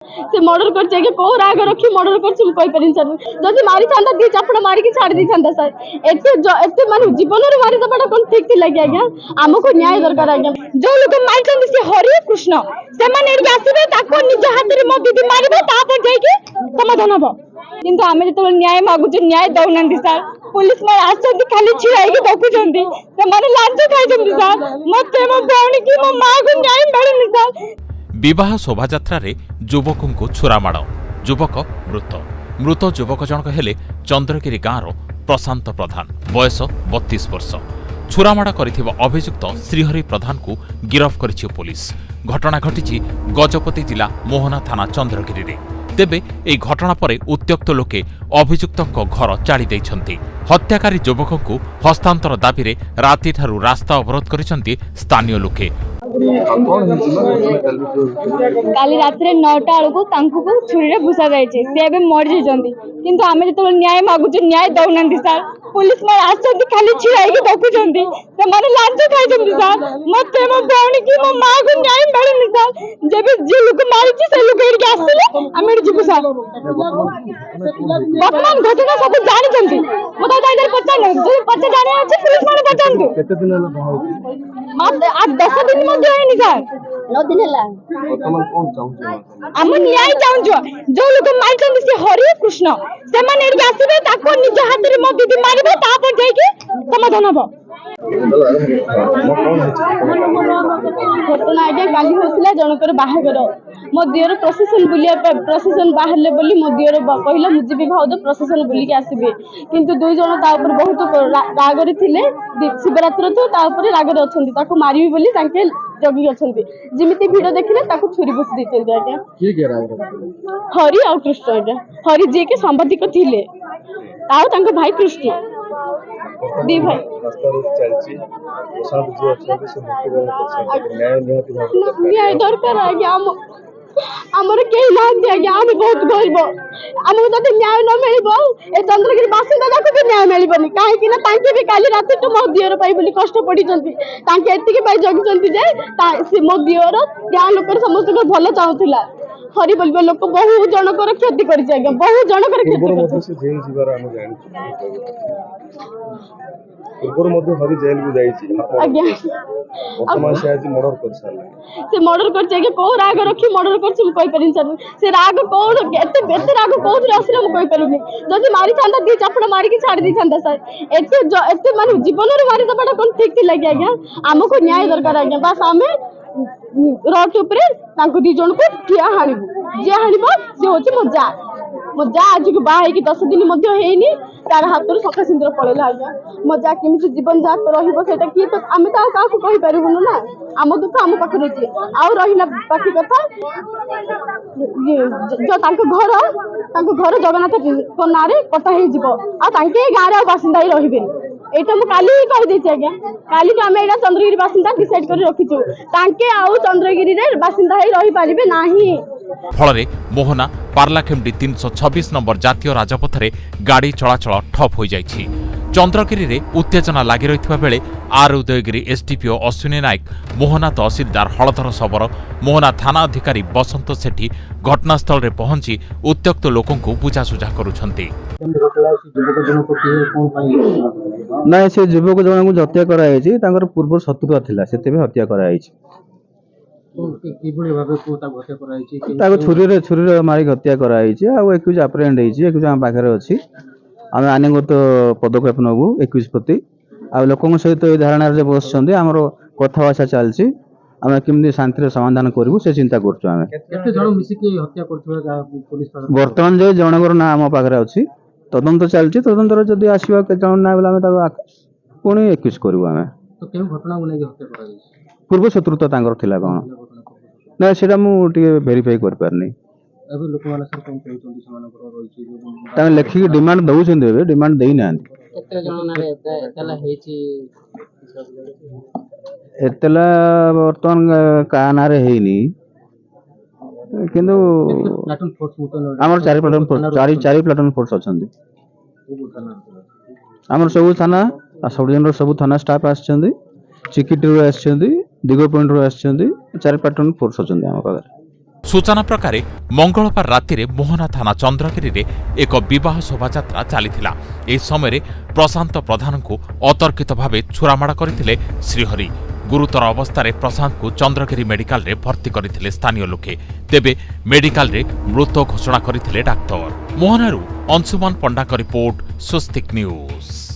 से मर्डर कर चाहिए को राग रखी मर्डर कर छी कोई परिन सर जदी मारी थांदा दी चापड़ा मारी के छाड़ दी थांदा सर एते माने जीवन रे मारी दबाटा कोन ठीक थी लगे आज्ञा हमको न्याय दरकार आज्ञा जो लोग मारी थांदे से हरि कृष्ण से माने एडी आसीबे ताको निज हाथ रे मो दीदी मारिबे ता पर जाई के समाधान हबो किंतु आमे तो न्याय मागु जे न्याय दउ नंदी सर पुलिस में आछंती खाली छिराई के बकु जंदी से माने लांच खाइ जंदी सर मते मो भौणी की मो मां को न्याय मिलनी सर। विवाह शोभायात्रा रे युवक को छुरामाड़ युवक मृत मृत युवक जनक हेले चंद्रगिरी गाँव प्रशांत प्रधान बयस 32 वर्ष छुरामाड़ कर अभियुक्त श्रीहरि प्रधान को गिरफ करिछि पुलिस। घटना घटी गजपति जिला मोहना थाना चंद्रगिरी रे। तेबे এই घटना पर उत्त्यक्त लोके अभियुक्त घर चाड़ी देइछन्ति। हत्याकारी युवक को हस्तांतर दाबी रे राति ठारू रास्ता अवरोध करिसन्ति स्थानीय लोके। काली रात रे 9टा को तांकु को छुरी रे घुसा जायछि से एबे मर जइजंती किंतु आमे जतो न्याय मागु न्याय दउ नंदी सर पुलिस में आछंती खाली छिराई के बकु जंती से माने लांच खाइ जंती सर मते मो भौणी की मो मां को न्याय मिलनी सर जेबे जे लोक मारिछि से लोक एडी आसीले आमे जिबु सर वर्तमान घटना सब जानि जंती मते दाइदर पचान जो पचा जाने अछि पुलिस माने पचानतु केते दिन मात्र 8-10 दिन मध्ये हैनी सर 9 दिन हला वर्तमान कोन चाहू हम न्याय चाहू जो लोक मारिछन्ती से हरि कृष्ण से माने एडी आसीबे ताको निज हाथ रे मो दीदी मारिबे ता पर जाई के समाधान हबो। घटना आगे काली होसला जनकर बाहागर मो दियर प्रशासन बुलिया प्रशासन बाहरले बोली मो दियर पहिला मुजीबी भाउद प्रशासन बुली के आसीबे किंतु दुई जन ता ऊपर बहुत रागरे थिले शिवरात्र तो ता ऊपर रागरे अछंती ताको मारिबी बोली तांके जगी अछंती जिमिति भिडियो देखिले ताको छुरी बस देचंती आज्ञा की के रागरे हरि और कृष्ण आज्ञा हरि जी के संबंधिक थिले ताऊ तांको भाई कृष्ण दी भाई रास्ता रोक चलची प्रशांत जी अछंती से मुक्ति न्याय निहति भाव न्याय दरकार आज्ञा हमर के नांदी आज्ञा हम बहुत गरीब हमर जति न्याय न मिलबो ए चंद्रगिरी बासिंदा को भी न्याय मिलबनी काहे कि ना तांके भी काली रात तो मो दियर पाई बोली कष्ट पड़ी जंती तांके एति के पाई जगी जंती जे से मो दियर गां लोक समस्त को भलो चाहुथिला हरि बोलबे लोक बहु जनकर क्षति करि जाय बहु जनकर क्षति मध्य से जेल जीवार हम जानि पूर्व मध्य हरि जेल भी जाई छी आज्ञा वर्तमान से आज मर्डर कर साले से मर्डर कर चाहिए को राग रखी मर्डर कर छी कोई परिन सर से राग कोन एते राग कोथरे असले म कोई परुनी जदी मारी थांदा दी चापड़ा मारी के छाड़ दी थांदा सर एते माने जीवन रे मारी दबाटा कोन ठीक थी लगे आज्ञा हमको न्याय दरकार आज्ञा बस हमें रोड ऊपर तांको दी जन को ठिया हानिबो जे हानिबो से होची मजा आज के बाहे की 10 दिन मध्य हेनी तार हाथ रे सका सिंदर पळेला आज्ञा मजा केमिति जीवन जाक रहिबो सेटा की तो आमे ता काकू कहि परबुनु ना आम दुख आम पाखरे छी आ रहिला बाकी कथा जो तांको घर जगन्नाथ को नारे कटा हे जिवो आ तांके गारे आ बासिंदा ही रहिबेनी एटा मु काली कहि देछि आज्ञा काली के आमे एटा चंद्रगिरी बासिंदा डिसाइड करि रखिछु तांके आउ चंद्रगिरी रे बासिंदा ही रहि पारिबे नाही। फल मोहना पार्लाखेमडी 326 नंबर जातीय राजपथरे गाड़ी चलाचल ठप हो जाइछि। चंद्रगिरी रे उत्तेजना लागि रहितबा बेले आर उदयगिरी एसडीपीओ अश्विनी नायक मोहना तहसीलदार हलधर सबर मोहना थाना अधिकारी बसंत सेठी घटनास्थल रे पहुंची उत्त्यक्त लोकों को बुझासुझा करुछन्ति। ना से युवक जन को हत्या कराई तांकर पूर्व शत्रुता थिला सेते हत्या कराई छुरी मारिक हत्या कराई एक्यूज आप्रेहेंड एक्यूज आम पाखे अच्छी आम आईनगत पदक्षेप नबू एक्यूज प्रति आ लोकों सहित ये धारणा बस आम कथबार्ता चलती आम केमती शांति समाधान करूँ से चिंता करें बर्तमान जो जनकर ना आम पाखे अच्छी तदंत चलती तदंतर जदि आसवा के जन ना बोले पुणी एक्यूज करूँ आम पूर्व शत्रुता थिला कौन ना सेटा मुझे भेरीफाई कर पारनी लेखिक डिमांड दौरान डिमांड दे ना एतला बर्तमान का नारे हेनी किंतु आमर चारि प्लाटून फोर्स अछंदी आमर सब थाना सब जन सब थाना स्टाफ आछंदी चिकिटी रो आछंदी दिगो पॉइंट रो आछंदी 4 प्लाटून फोर्स अछंदी हम पाखरे सूचना प्रकार मंगलवार राति मोहना थाना चंद्रगिरी रे एक विवाह शोभायात्रा चलीथिला। ए समय प्रशांत प्रधान को अतर्कित भावे छुरामाड़ करथिले श्रीहरि। गुरुतर अवस्था प्रशांत को चंद्रगिरी मेडिकल रे भर्ती करथिले स्थानीय लोके। तेबे मेडिकल रे मृत घोषणा करथिले डाक्टर। मोहनारू अंशुमान पंडा का रिपोर्ट, स्वस्तिक न्यूज।